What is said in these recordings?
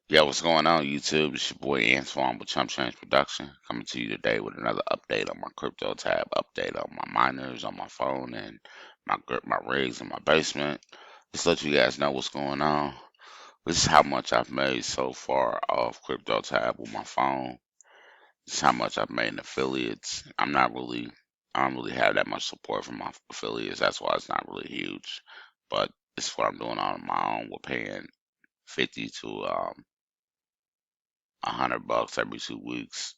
Yeah, what's going on, YouTube? It's your boy Antoine with Chump Production, coming to you today with another update on my Cryptotab, update on my miners on my phone and my rigs in my basement. Just let you guys know what's going on. This is how much I've made so far off Cryptotab with my phone. This is how much I've made in affiliates. I don't really have that much support from my affiliates. That's why it's not really huge. But this is what I'm doing on my own. We're paying 50 to 100 bucks every 2 weeks,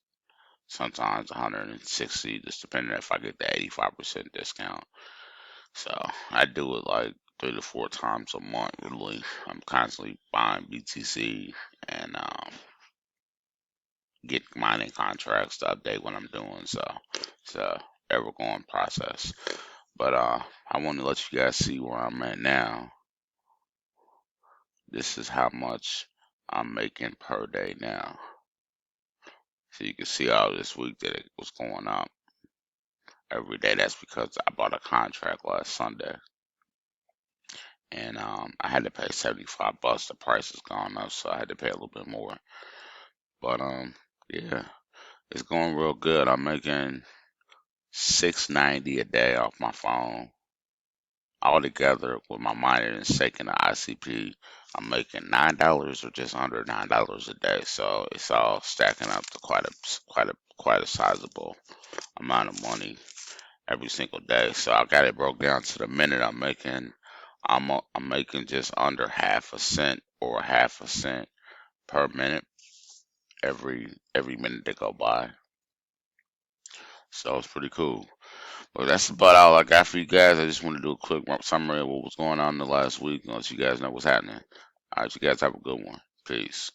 sometimes 160, just depending if I get the 85% discount. So I do it like 3 to 4 times a month. Really, I'm constantly buying BTC and get mining contracts to update what I'm doing. So it's a ever going process. But I want to let you guys see where I'm at now. This is how much I'm making per day now. So you can see all this week that it was going up every day. That's because I bought a contract last Sunday, and I had to pay 75 bucks. The price has gone up, so I had to pay a little bit more. But yeah, it's going real good. I'm making 690 a day off my phone. Altogether, with my miner and staking the ICP, I'm making $9 or just under $9 a day. So it's all stacking up to quite a sizable amount of money every single day. So I got it broke down to the minute I'm making. I'm making just under half a cent or half a cent per minute every minute that go by. So it's pretty cool. But that's about all I got for you guys. I just want to do a quick summary of what was going on in the last week and let you guys know what's happening. All right, you guys have a good one. Peace.